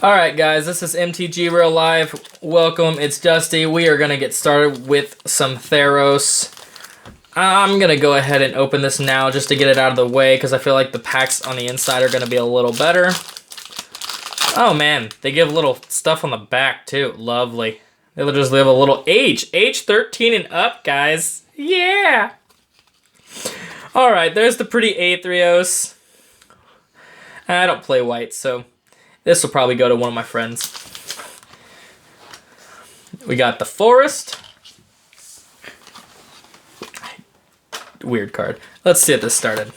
Alright guys, this is MTG Real Live. Welcome, it's Dusty. We are going to get started with some Theros. I'm going to go ahead and open this now just to get it out of the way because I feel like the packs on the inside are going to be a little better. Oh man, they give little stuff on the back too. Lovely. They'll just leave a little age 13 and up, guys. Yeah! Alright, there's the pretty Theros. I don't play white, so this will probably go to one of my friends. We got the Forest. Weird card. Let's see if this started.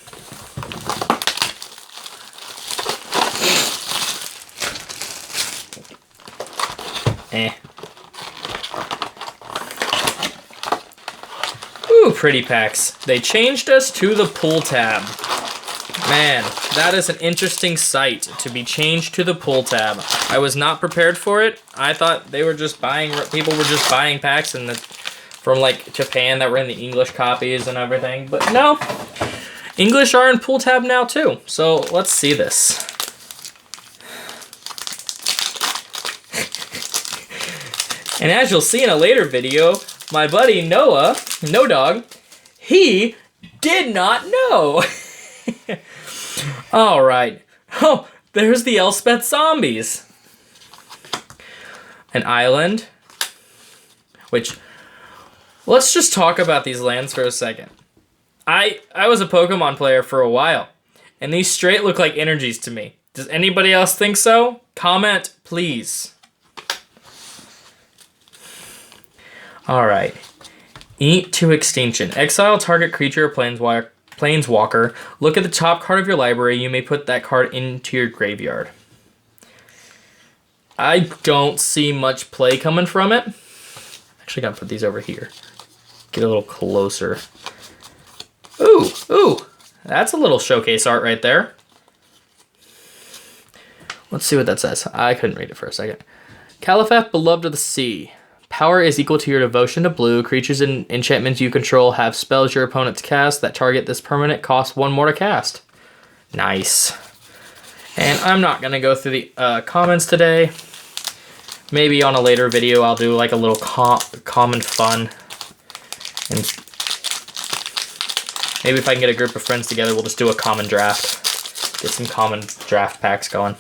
Ooh, pretty packs. They changed us to the pull tab. Man, that is an interesting sight to be changed to the pull tab. I was not prepared for it. I thought they were just buying, people were just buying packs from like Japan that were in the English copies and everything. But no, English are in pull tab now too. So let's see this. And as you'll see in a later video, my buddy Noah, No Dog, he did not know. All right. Oh, there's the Elspeth zombies. An island. Which, let's just talk about these lands for a second. I was a Pokemon player for a while, and these straight look like energies to me. Does anybody else think so? Comment, please. All right. Eat to extinction. Exile target creature or planeswalker. Look at the top card of your library. You may put that card into your graveyard. I don't see much play coming from it. Actually, gotta put these over here. Get a little closer. Ooh, that's a little showcase art right there. Let's see what that says. I couldn't read it for a second. Califat, beloved of the sea. Power is equal to your devotion to blue. Creatures and enchantments you control have spells your opponents cast that target this permanent cost 1 more to cast. Nice. And I'm not going to go through the comments today. Maybe on a later video I'll do like a little common fun. And maybe if I can get a group of friends together, we'll just do a common draft. Get some common draft packs going.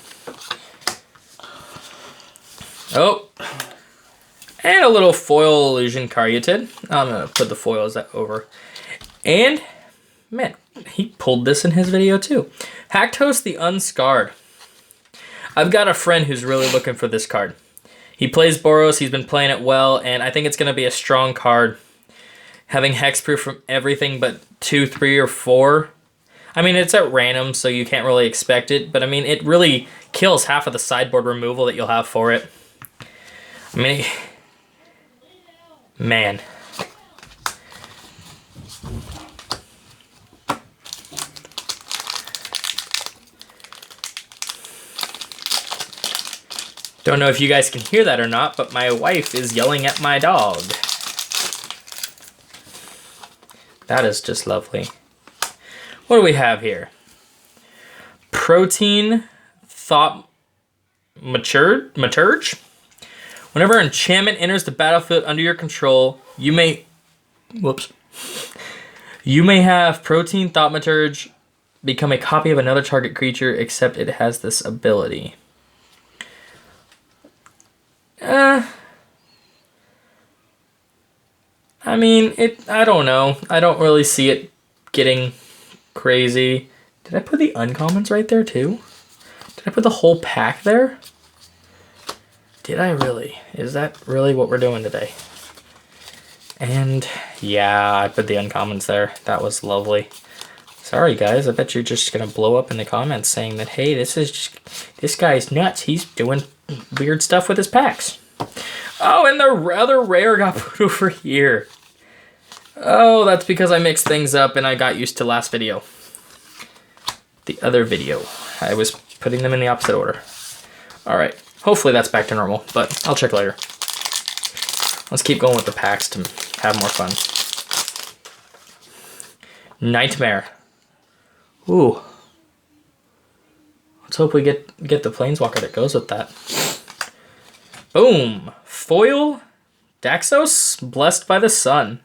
Oh. And a little foil illusion Caryatid. I'm going to put the foils over. And, man, he pulled this in his video too. Haktos the Unscarred. I've got a friend who's really looking for this card. He plays Boros, he's been playing it well, and I think it's going to be a strong card. Having hexproof from everything but 2, 3, or 4. I mean, it's at random, so you can't really expect it, but I mean, it really kills half of the sideboard removal that you'll have for it. I mean, man. Don't know if you guys can hear that or not, but my wife is yelling at my dog. That is just lovely. What do we have here? Protein Thought Maturge? Whenever an enchantment enters the battlefield under your control, you may have Protein Thaumaturge become a copy of another target creature, except it has this ability. I mean, I don't know. I don't really see it getting crazy. Did I put the uncommons right there too? Did I put the whole pack there? Did I really? Is that really what we're doing today? And yeah, I put the uncommons there. That was lovely. Sorry guys, I bet you're just gonna blow up in the comments saying that, hey, this guy's nuts. He's doing weird stuff with his packs. Oh, and the rather rare got put over here. Oh, that's because I mixed things up and I got used to last video. The other video. I was putting them in the opposite order. All right. Hopefully that's back to normal, but I'll check later. Let's keep going with the packs to have more fun. Nightmare. Ooh. Let's hope we get the Planeswalker that goes with that. Boom. Foil Daxos, Blessed by the Sun.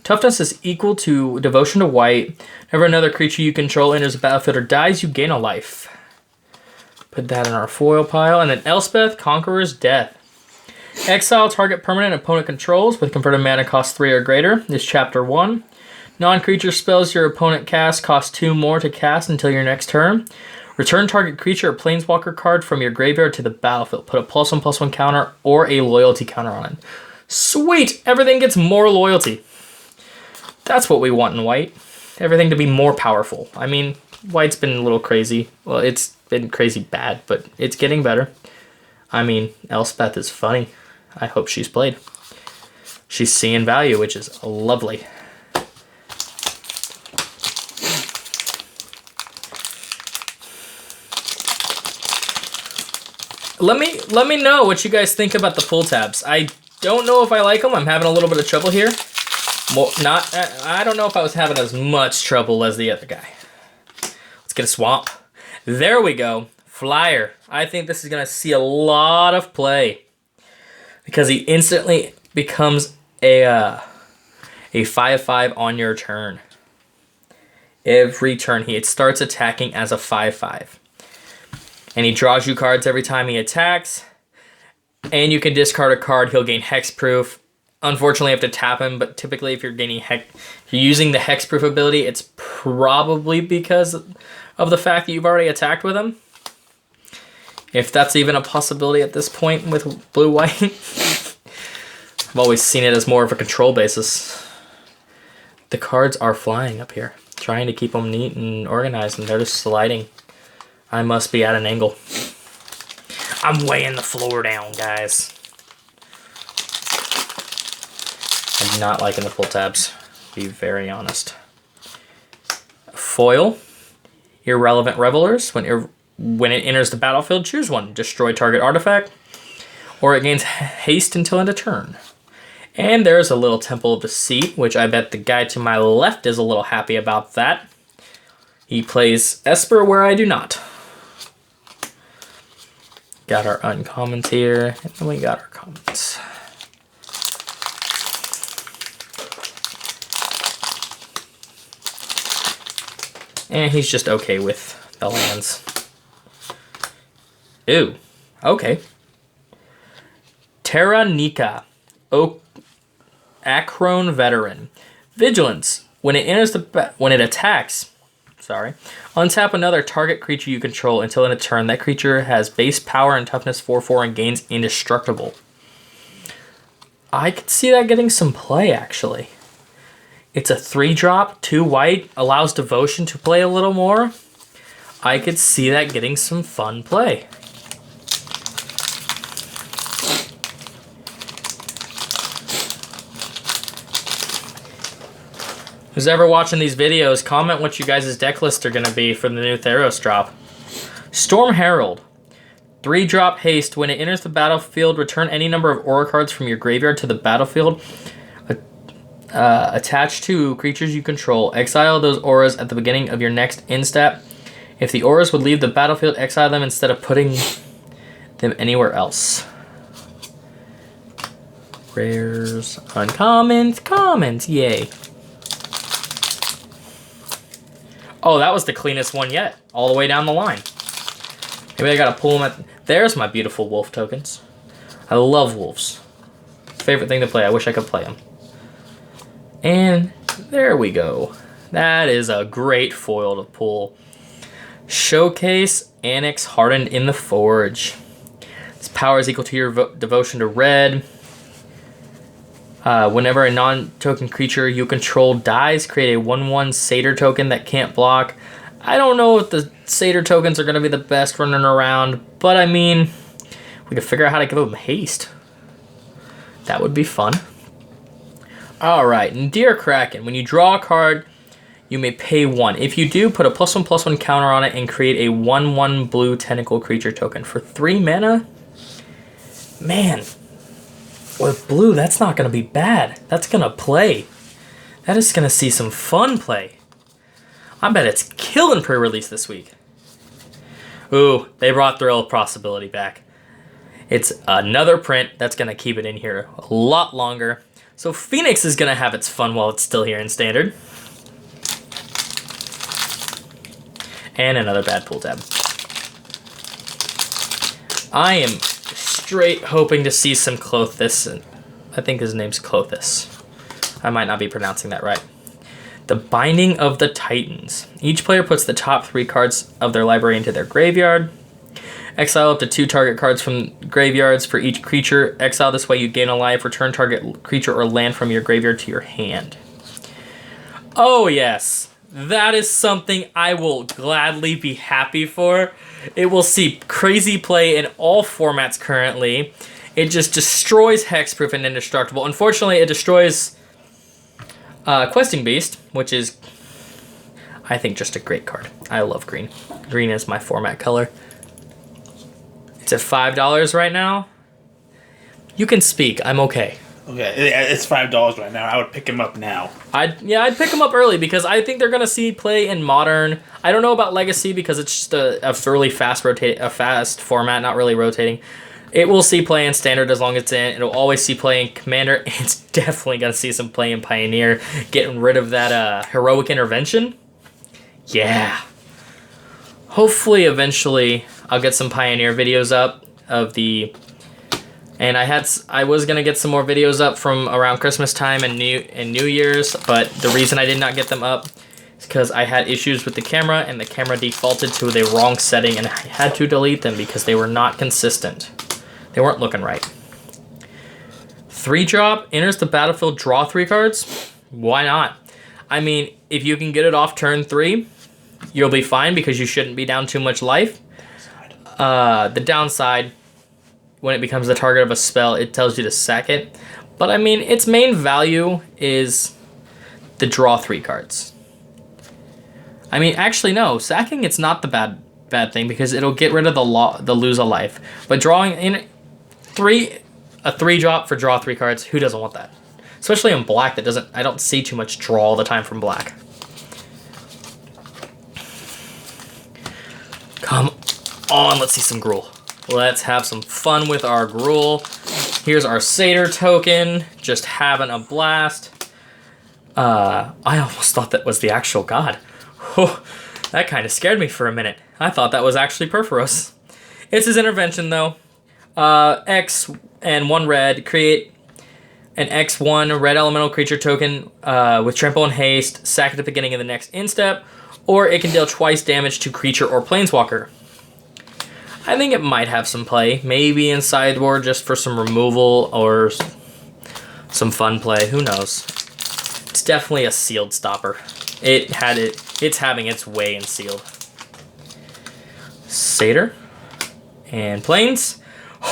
Toughness is equal to Devotion to White. Whenever another creature you control enters the battlefield or dies, you gain a life. Put that in our foil pile. And then Elspeth, Conqueror's Death. Exile target permanent opponent controls with converted mana cost 3 or greater. This is Chapter 1. Non-creature spells your opponent casts cost 2 more to cast until your next turn. Return target creature or planeswalker card from your graveyard to the battlefield. Put a +1/+1 counter or a loyalty counter on it. Sweet! Everything gets more loyalty. That's what we want in white. Everything to be more powerful. I mean, white's been a little crazy. Well, it's been crazy bad, but it's getting better. I mean, Elspeth is funny. I hope she's played. She's seeing value, which is lovely. Let me know what you guys think about the pull tabs. I don't know if I like them. I'm having a little bit of trouble here. I don't know if I was having as much trouble as the other guy. Let's get a swamp. There we go. Flyer. I think this is going to see a lot of play because he instantly becomes a 5/5 on your turn. Every turn he starts attacking as a 5/5. And he draws you cards every time he attacks. And you can discard a card. He'll gain hexproof. Unfortunately, you have to tap him. But typically, if you're using the hexproof ability, it's probably because of the fact that you've already attacked with him. If that's even a possibility at this point with blue-white. I've always seen it as more of a control basis. The cards are flying up here. Trying to keep them neat and organized. And they're just sliding. I must be at an angle. I'm weighing the floor down, guys. I'm not liking the pull tabs, to be very honest. Foil. Irrelevant Revelers. When it enters the battlefield, choose one. Destroy target artifact. Or it gains haste until end of turn. And there's a little Temple of Deceit, which I bet the guy to my left is a little happy about that. He plays Esper where I do not. Got our uncommons here, and then we got our commons. And he's just okay with the lands. Ooh, okay. Terra Nika, Acrone Veteran. Vigilance. When it attacks, untap another target creature you control until in a turn that creature has base power and toughness 4/4 and gains indestructible. I could see that getting some play, actually. It's a 3-drop, 2 white, allows Devotion to play a little more. I could see that getting some fun play. Who's ever watching these videos, comment what you guys' deck lists are going to be for the new Theros drop. Storm Herald. 3-drop haste. When it enters the battlefield, return any number of aura cards from your graveyard to the battlefield. Attached to creatures you control. Exile those auras at the beginning of your next end step. If the auras would leave the battlefield, exile them instead of putting them anywhere else. Rares, uncommons, commons, yay. Oh, that was the cleanest one yet. All the way down the line. Maybe I gotta pull them at... There's my beautiful wolf tokens. I love wolves. Favorite thing to play. I wish I could play them. And there we go. That is a great foil to pull. Showcase Annex Hardened in the Forge. Its power is equal to your devotion to red. Whenever a non-token creature you control dies, create a 1/1 Satyr token that can't block. I don't know if the Satyr tokens are going to be the best running around, but I mean, we could figure out how to give them haste. That would be fun. Alright, and Dear Kraken, when you draw a card, you may pay 1. If you do, put a +1/+1 counter on it and create a 1/1 blue tentacle creature token. For 3 mana? Man. With blue, that's not going to be bad. That's going to play. That is going to see some fun play. I bet it's killing pre-release this week. Ooh, they brought Thrill of Possibility back. It's another print that's going to keep it in here a lot longer. So Phoenix is going to have its fun while it's still here in Standard. And another bad pull tab. I am straight hoping to see some Clothis. I think his name's Clothis. I might not be pronouncing that right. The Binding of the Titans. Each player puts the top 3 cards of their library into their graveyard. Exile up to 2 target cards from graveyards for each creature. Exile this way you gain a life. Return target creature or land from your graveyard to your hand. Oh yes, that is something I will gladly be happy for. It will see crazy play in all formats currently. It just destroys Hexproof and Indestructible. Unfortunately, it destroys Questing Beast, which is, I think, just a great card. I love green. Green is my format color. It's at $5 right now. You can speak. I'm okay. Okay, it's $5 right now. I would pick him up now. I'd pick him up early because I think they're gonna see play in Modern. I don't know about Legacy because it's just a really fast format, not really rotating. It will see play in Standard as long as it's in. It'll always see play in Commander. It's definitely gonna see some play in Pioneer. Getting rid of that Heroic Intervention. Yeah. Hopefully, eventually, I'll get some Pioneer videos up of the. And I was gonna get some more videos up from around Christmas time and New Year's, but the reason I did not get them up is because I had issues with the camera and the camera defaulted to the wrong setting and I had to delete them because they were not consistent. They weren't looking right. 3-drop, enters the battlefield, draw 3 cards. Why not? I mean, if you can get it off turn 3, you'll be fine because you shouldn't be down too much life. The downside, when it becomes the target of a spell, it tells you to sack it. But I mean, its main value is the draw 3 cards. I mean, actually, no. Sacking, it's not the bad thing because it'll get rid of the lose a life. But drawing in a 3-drop for draw 3 cards, who doesn't want that? Especially in black, I don't see too much draw all the time from black. Come on, let's see some Gruul. Let's have some fun with our Gruul. Here's our Satyr token, just having a blast. I almost thought that was the actual god. Oh, that kind of scared me for a minute. I thought that was actually Perforos. It's his intervention though. X and 1 red, create an X1 red elemental creature token with trample and haste, sack at the beginning of the next instep, or it can deal twice damage to creature or planeswalker. I think it might have some play, maybe in sideboard just for some removal or some fun play, who knows. It's definitely a sealed stopper. It's having its way in sealed. Satyr and Plains.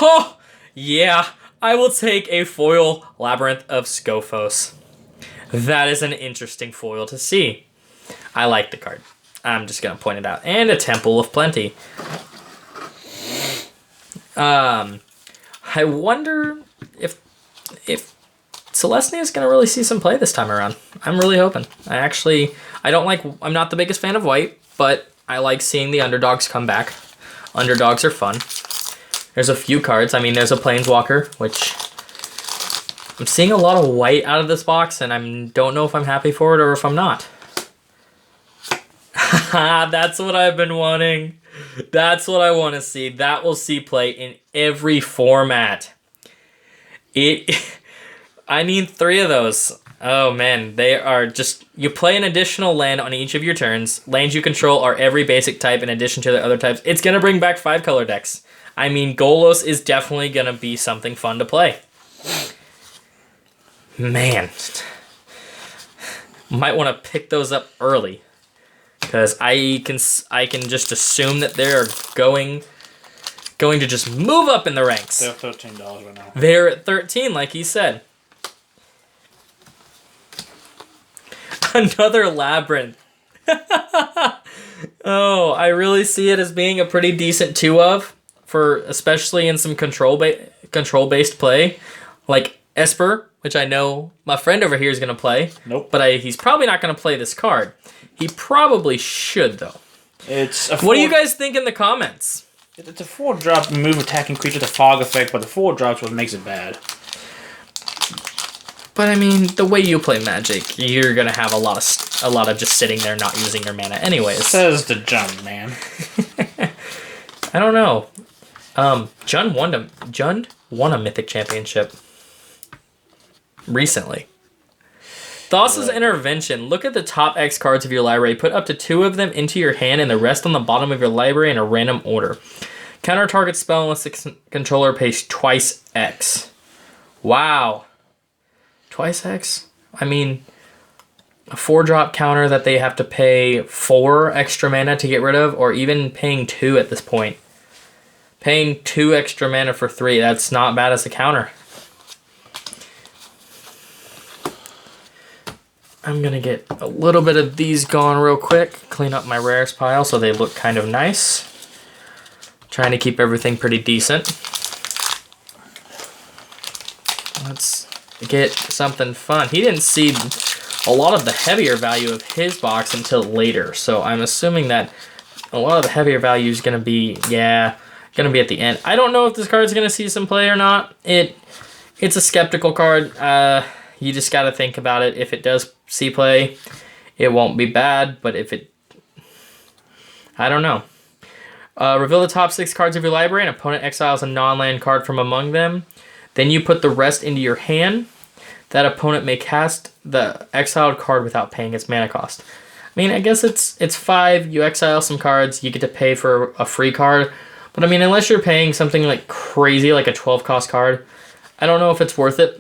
Oh, yeah, I will take a foil Labyrinth of Scophos. That is an interesting foil to see. I like the card. I'm just going to point it out. And a Temple of Plenty. I wonder if Celestia is going to really see some play this time around. I'm really hoping. I'm not the biggest fan of white, but I like seeing the underdogs come back. Underdogs are fun. There's a few cards. I mean, there's a Planeswalker, which I'm seeing a lot of white out of this box, and I don't know if I'm happy for it or if I'm not. That's what I've been wanting. That's what I want to see. That will see play in every format. I need 3 of those. Oh man, they are just... You play an additional land on each of your turns. Lands you control are every basic type in addition to the other types. It's going to bring back 5-color decks. I mean, Golos is definitely going to be something fun to play. Man. Might want to pick those up early. Because I can just assume that they're going to just move up in the ranks. They're $13 right now. They're at 13, like he said. Another Labyrinth. Oh, I really see it as being a pretty decent 2-of, for especially in some control-based play, like Esper, which I know my friend over here is going to play. Nope. But he's probably not going to play this card. He probably should, though. What do you guys think in the comments? It's a 4-drop remove attacking creature with a fog effect, but the 4 drops what makes it bad. But I mean, the way you play Magic, you're gonna have a lot of just sitting there not using your mana anyways. Says the Jund, man. I don't know. Jund won a Mythic Championship recently. Thassa's Intervention. Look at the top X cards of your library. Put up to 2 of them into your hand and the rest on the bottom of your library in a random order. Counter target spell unless the controller pays twice X. Wow. Twice X? I mean, a 4-drop counter that they have to pay 4 extra mana to get rid of, or even paying 2 at this point. Paying 2 extra mana for 3, that's not bad as a counter. I'm going to get a little bit of these gone real quick. Clean up my rares pile so they look kind of nice. Trying to keep everything pretty decent. Let's get something fun. He didn't see a lot of the heavier value of his box until later. So I'm assuming that a lot of the heavier value is going to be, going to be at the end. I don't know if this card is going to see some play or not. It's a skeptical card. You just got to think about it. If it does see play, it won't be bad. But if it... I don't know. Reveal the top 6 cards of your library. An opponent exiles a non-land card from among them. Then you put the rest into your hand. That opponent may cast the exiled card without paying its mana cost. I mean, I guess it's 5. You exile some cards. You get to pay for a free card. But I mean, unless you're paying something like crazy, like a 12-cost card, I don't know if it's worth it.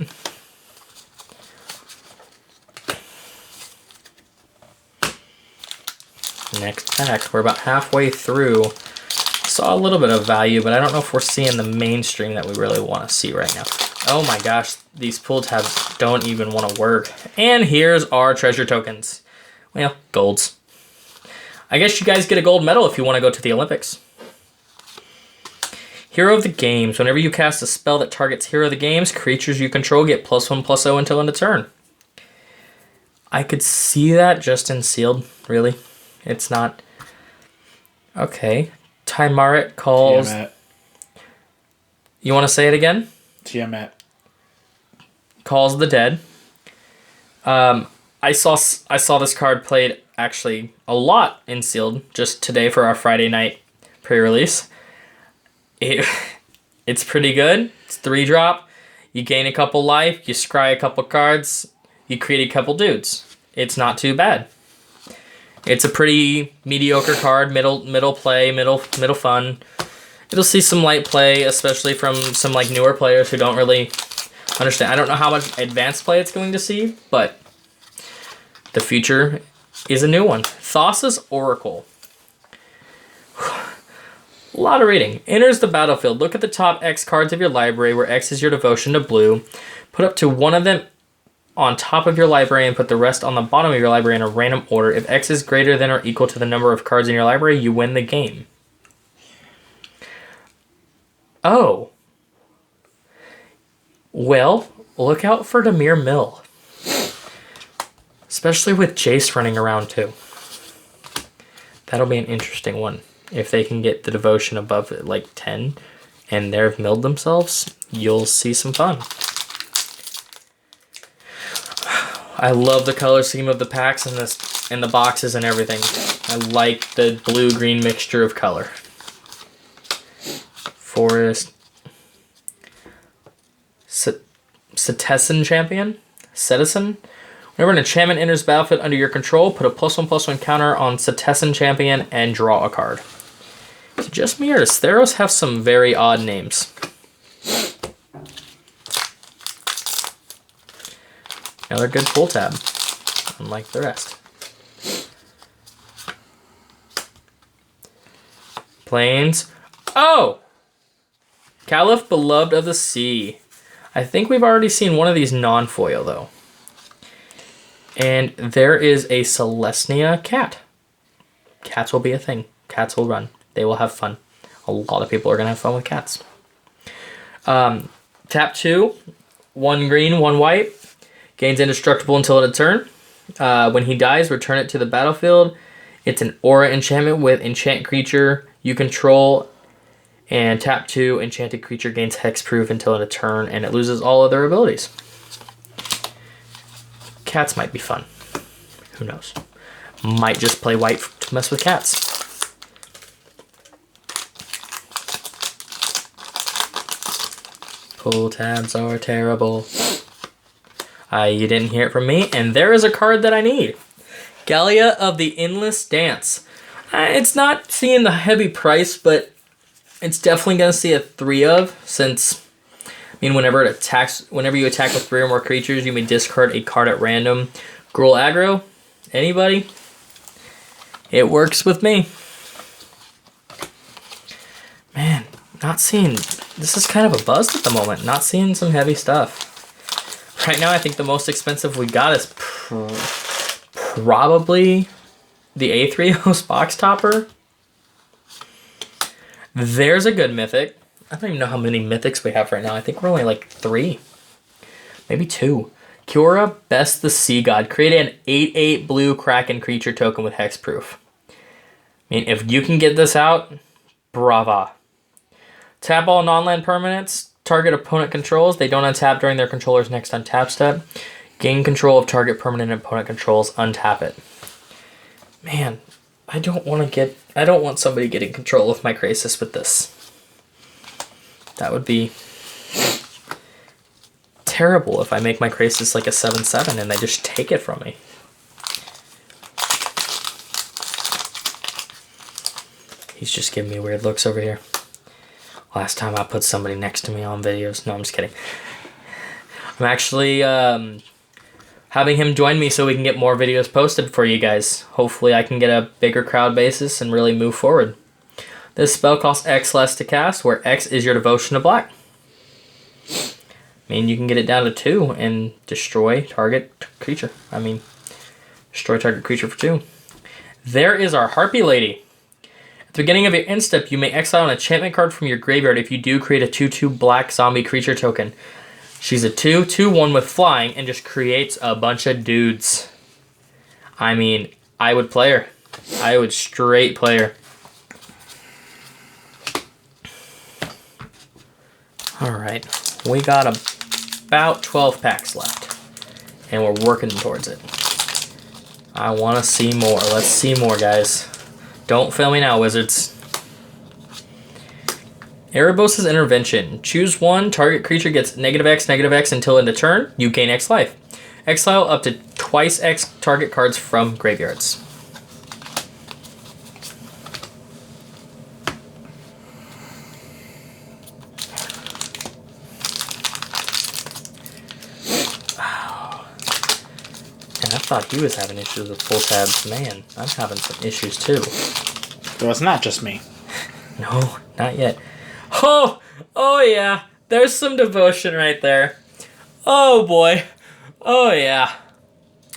Next pack. We're about halfway through. Saw a little bit of value, but I don't know if we're seeing the mainstream that we really want to see right now. Oh my gosh, these pull tabs don't even want to work. And here's our treasure tokens. Well, golds. I guess you guys get a gold medal if you want to go to the Olympics. Hero of the Games. Whenever you cast a spell that targets Hero of the Games, creatures you control get +1/+0 until end of turn. I could see that just in sealed, really. It's not... Okay. Timaret calls... Tiamat. You want to say it again? Tiamat. Calls the Dead. I saw this card played actually a lot in sealed just today for our Friday night pre-release. It's pretty good. It's 3-drop. You gain a couple life. You scry a couple cards. You create a couple dudes. It's not too bad. It's a pretty mediocre card. Middle play. Middle fun. It'll see some light play, especially from some like newer players who don't really understand. I don't know how much advanced play it's going to see, but the future is a new one. Thassa's Oracle. A lot of reading. Enters the battlefield. Look at the top X cards of your library, where X is your devotion to blue. Put up to 1 of them on top of your library and put the rest on the bottom of your library in a random order. If X is greater than or equal to the number of cards in your library, you win the game. Oh. Well, look out for Demir Mill. Especially with Jace running around too. That'll be an interesting one. If they can get the devotion above like 10 and they've milled themselves, you'll see some fun. I love the color scheme of the packs and the boxes and everything. I like the blue-green mixture of color. Forest. Citizen Champion? Citizen? Whenever an enchantment enters battlefield under your control, put a +1/+1 counter on Citizen Champion and draw a card. Is it just me or does Theros have some very odd names? Another good pull tab, unlike the rest. Plains. Oh! Caliph, Beloved of the Sea. I think we've already seen one of these non-foil, though. And there is a Celestia cat. Cats will be a thing. Cats will run. They will have fun. A lot of people are going to have fun with cats. Tap 2, 1 green, 1 white. Gains indestructible until end of turn. When he dies, return it to the battlefield. It's an aura enchantment with enchant creature you control And tap 2, enchanted creature gains hexproof until end of turn, and it loses all other abilities. Cats might be fun. Who knows? Might just play white to mess with cats. Pull tabs are terrible. You didn't hear it from me, and there is a card that I need. Gallia of the Endless Dance. It's not seeing the heavy price, but it's definitely going to see a 3 of, since, I mean, whenever you attack with 3 or more creatures, you may discard a card at random. Gruul aggro? Anybody? It works with me. Man, not seeing... This is kind of a buzz at the moment. Not seeing some heavy stuff. Right now, I think the most expensive we got is probably the A3 box topper. There's a good mythic. I don't even know how many mythics we have right now. I think we're only like 3. Maybe 2. Kiora, Best the Sea God. Create an 8/8 blue Kraken creature token with hexproof. I mean, if you can get this out, brava. Tap all non-land permanents. Target opponent controls. They don't untap during their controller's next untap step. Gain control of target permanent opponent controls. Untap it. Man, I don't want somebody getting control of my Krasis with this. That would be terrible if I make my Krasis like a 7/7 and they just take it from me. He's just giving me weird looks over here. Last time I put somebody next to me on videos. No, I'm just kidding. I'm actually having him join me so we can get more videos posted for you guys. Hopefully I can get a bigger crowd basis and really move forward. This spell costs X less to cast, where X is your devotion to black. I mean, you can get it down to 2 and destroy target creature. Destroy target creature for 2. There is our Harpy Lady. At the beginning of your end step, you may exile an enchantment card from your graveyard. If you do, create a 2/2 black zombie creature token. She's a 2/2/1 with flying and just creates a bunch of dudes. I mean, I would play her. I would straight play her. Alright, we got about 12 packs left. And we're working towards it. I want to see more. Let's see more, guys. Don't fail me now, Wizards. Erebos' Intervention. Choose 1. Target creature gets -X until end of turn. You gain X life. Exile up to twice X target cards from graveyards. And I thought he was having issues with full tabs. Man, I'm having some issues too. So it's not just me. No, not yet. Oh yeah. There's some devotion right there. Oh boy. Oh yeah.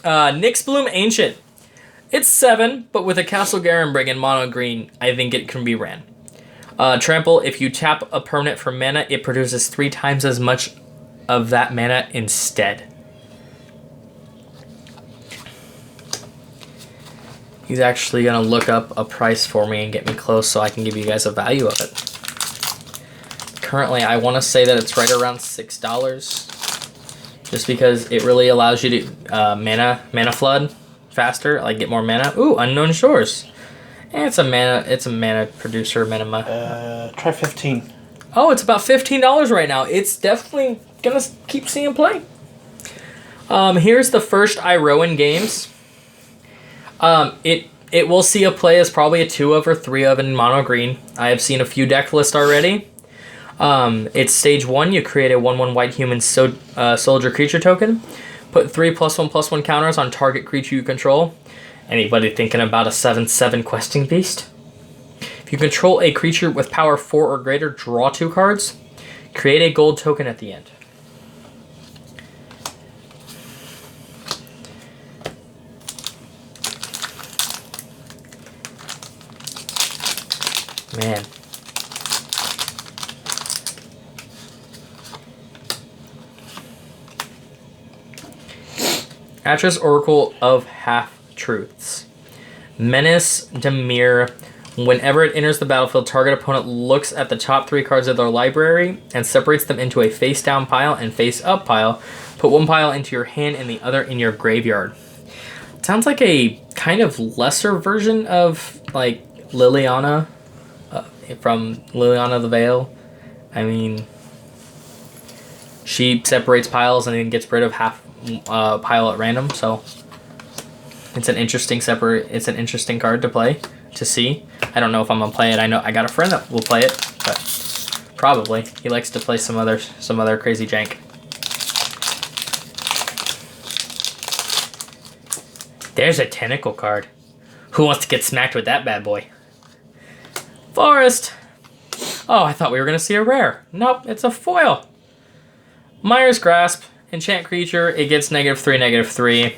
Nyxbloom Ancient. It's 7, but with a Castle Garenbrig in mono green, I think it can be ran. Trample, if you tap a permanent for mana, it produces 3 times as much of that mana instead. He's actually going to look up a price for me and get me close so I can give you guys a value of it. Currently, I want to say that it's right around $6. Just because it really allows you to mana flood faster, like get more mana. Ooh, Unknown Shores. And it's a mana producer minima. Try 15. Oh, it's about $15 right now. It's definitely going to keep seeing play. Here's the first Iroan games. It will see a play as probably a 2 of or 3 of in mono green. I have seen a few deck lists already. It's stage 1. You create a 1/1 white human soldier creature token. Put 3 +1/+1 counters on target creature you control. Anybody thinking about a 7/7 questing beast? If you control a creature with power 4 or greater, draw 2 cards. Create a gold token at the end. Man. Atris Oracle of Half-Truths. Menace, Demir, Whenever it enters the battlefield, target opponent looks at the top 3 cards of their library and separates them into a face-down pile and face-up pile. Put one pile into your hand and the other in your graveyard. Sounds like a kind of lesser version of, like, Liliana from Liliana the Veil. I mean, she separates piles and then gets rid of half pile at random, so it's an interesting card to play, to see. I don't know if I'm gonna play it. I know I got a friend that will play it, but probably he likes to play some other crazy jank. There's a tentacle card. Who wants to get smacked with that bad boy? Forest. Oh, I thought we were gonna see a rare. Nope, it's a foil. Mire's Grasp. Enchant creature. It gets -3/-3.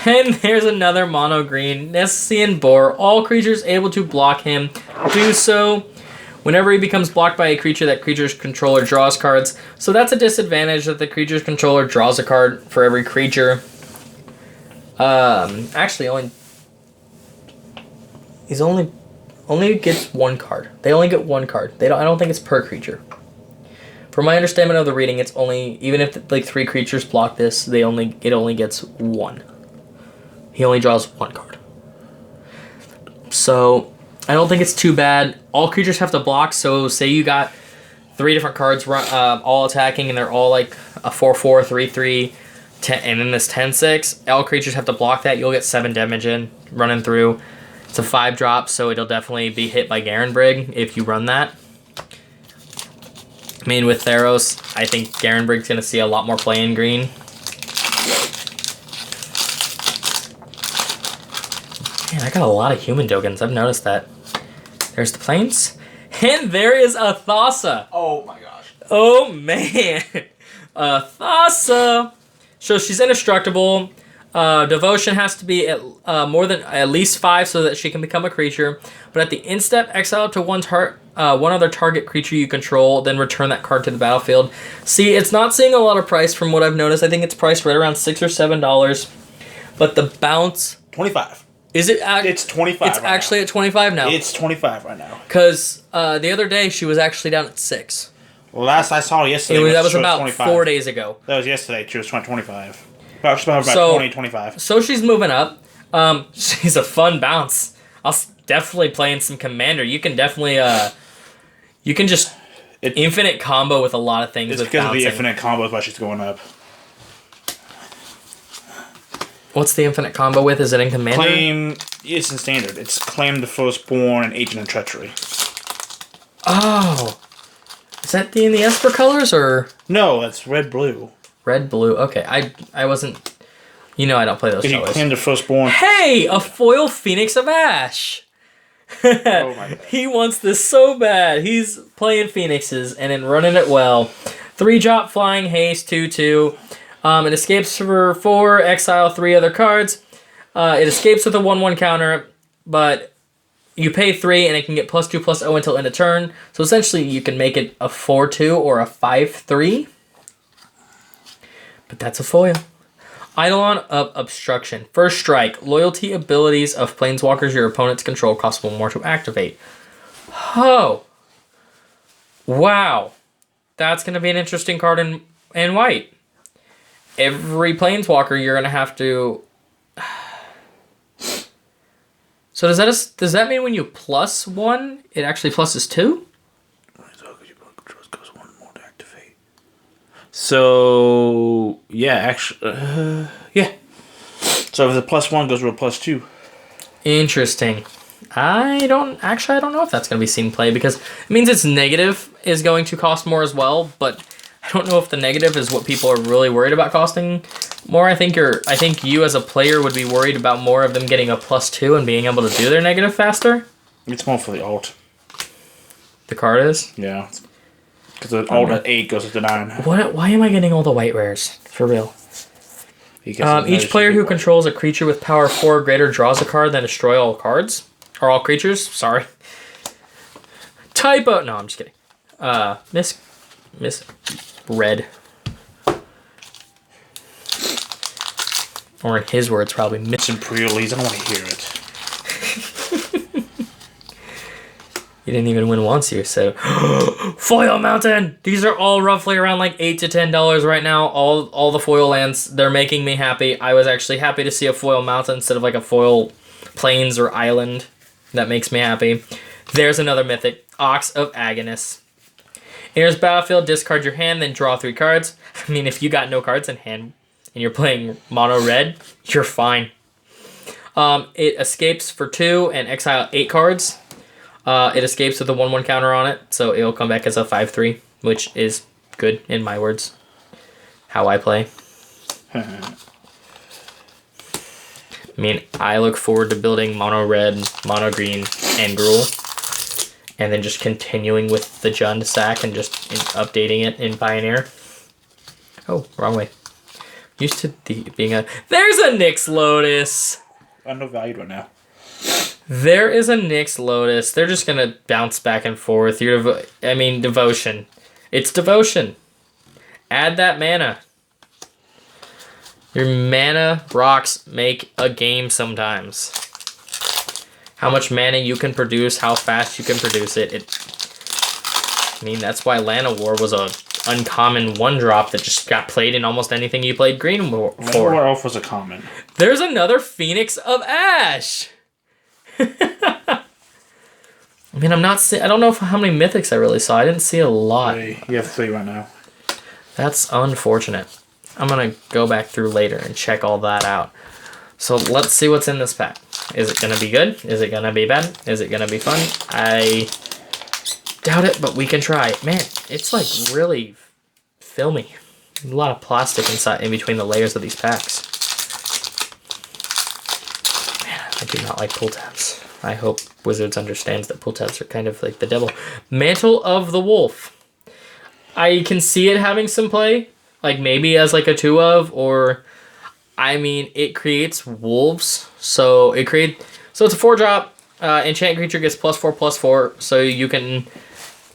And there's another mono green. Nessian Boar. All creatures able to block him do so. Whenever he becomes blocked by a creature, that creature's controller draws cards. So that's a disadvantage, that the creature's controller draws a card for every creature. Actually, only gets one card. They only get one card. I don't think it's per creature. From my understanding of the reading, it's only, even if like 3 creatures block this, it only gets 1. He only draws 1 card. So I don't think it's too bad. All creatures have to block. So say you got 3 different cards all attacking, and they're all like a 4/4, 3/3, 10, and then this 10/6. All creatures have to block that. You'll get 7 damage in running through. It's a 5-drop, so it'll definitely be hit by Garen Brigg if you run that. I mean, with Theros, I think Garen Brigg's going to see a lot more play in green. Man, I got a lot of human tokens. I've noticed that. There's the plains. And there is a Thassa. Oh my gosh. Oh man. A Thassa. So she's indestructible. Devotion has to be at least 5 so that she can become a creature. But at the end step, exile up to one other target creature you control, then return that card to the battlefield. See, it's not seeing a lot of price from what I've noticed. I think it's priced right around $6 or $7. But the bounce... 25. Is it? It's 25. It's actually at 25 now. It's 25 right now. Because the other day she was actually down at 6. Well, last I saw yesterday, that was about 25. 4 days ago. That was yesterday. She was 25. About 20, 25. So she's moving up. She's a fun bounce. I'll definitely play in some Commander. You can definitely you can just infinite combo with a lot of things. It's with because bouncing. of the infinite combos why she's going up. What's the infinite combo with? Is it in Commander? Claim. It's in Standard. It's Claim the Firstborn and Agent of Treachery. Oh, is that in the Esper colors or? No, that's red-blue. Red-blue. Okay, I wasn't. You know I don't play those Because colors. you claim the Firstborn. Hey, a foil Phoenix of Ash. Oh my God. He wants this so bad. He's playing Phoenixes and then running it well. 3-drop flying haste 2/2. It escapes for 4, exile 3 other cards. It escapes with a 1/1 counter, but you pay 3 and it can get +2/+0 until end of turn. So essentially you can make it a 4/2 or a 5/3. But that's a foil. Eidolon of Obstruction. First strike. Loyalty abilities of planeswalkers your opponents control cost 1 more to activate. Oh. Wow. That's going to be an interesting card in white. Every planeswalker you're going to have to... So does that mean when you +1, it actually pluses 2? So, yeah, actually, yeah. So if the +1 goes to a +2. Interesting. I don't know if that's going to be seen play because it means its negative is going to cost more as well, but I don't know if the negative is what people are really worried about costing more. I think you as a player would be worried about more of them getting a +2 and being able to do their negative faster. It's more for the alt. The card is? Yeah. Because the alt at 8 goes to 9. Why am I getting all the white rares? For real. Each player who controls a creature with power 4 or greater draws a card, then destroy all cards. Or all creatures. Sorry. Typo. No, I'm just kidding. Miss Red. Or in his words, probably Miss Imperialese. I don't want to hear it. You didn't even win once here, so foil mountain. These are all roughly around like $8 to $10 right now. All the foil lands, they're making me happy. I was actually happy to see a foil mountain instead of like a foil plains or island. That makes me happy. There's another mythic, Ox of Agonist. Enters battlefield, discard your hand, then draw 3 cards. I mean, if you got no cards in hand and you're playing mono red, you're fine. It escapes for 2 and exile 8 cards. It escapes with a 1/1 counter on it, so it'll come back as a 5/3, which is good in my words. How I play. I mean, I look forward to building mono red, mono green, and Gruul, and then just continuing with the Jund sack and just updating it in Pioneer. Oh, wrong way. Used to being a... There's a Nyx Lotus! Undervalued right now. There is a Nyx Lotus. They're just going to bounce back and forth. Devotion. It's Devotion. Add that mana. Your mana rocks make a game sometimes. How much mana you can produce, how fast you can produce it. That's why Lana War was a uncommon 1-drop that just got played in almost anything you played green for. Lana War Elf was a common. There's another Phoenix of Ash. I don't know how many mythics I really saw. I didn't see a lot. 3. You have 3 right now. That's unfortunate. I'm going to go back through later and check all that out. So let's see what's in this pack. Is it going to be good? Is it going to be bad? Is it going to be fun? I doubt it, but we can try. Man, it's like really filmy. A lot of plastic in between the layers of these packs. Man, I do not like pull tabs. I hope Wizards understands that pull tabs are kind of like the devil. Mantle of the Wolf. I can see it having some play. Like maybe as like a 2 of, or it creates wolves. So it's a 4-drop. Enchant creature gets +4/+4, so you can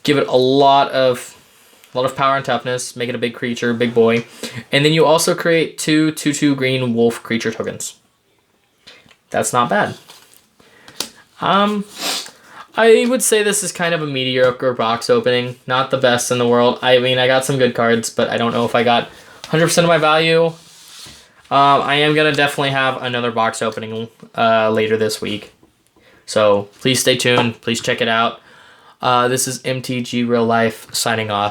give it a lot of power and toughness, make it a big creature, big boy. And then you also create 2/2/2 green wolf creature tokens. That's not bad. I would say this is kind of a mediocre box opening. Not the best in the world. I got some good cards, but I don't know if I got 100% of my value. I am going to definitely have another box opening later this week. So please stay tuned. Please check it out. This is MTG Real Life signing off.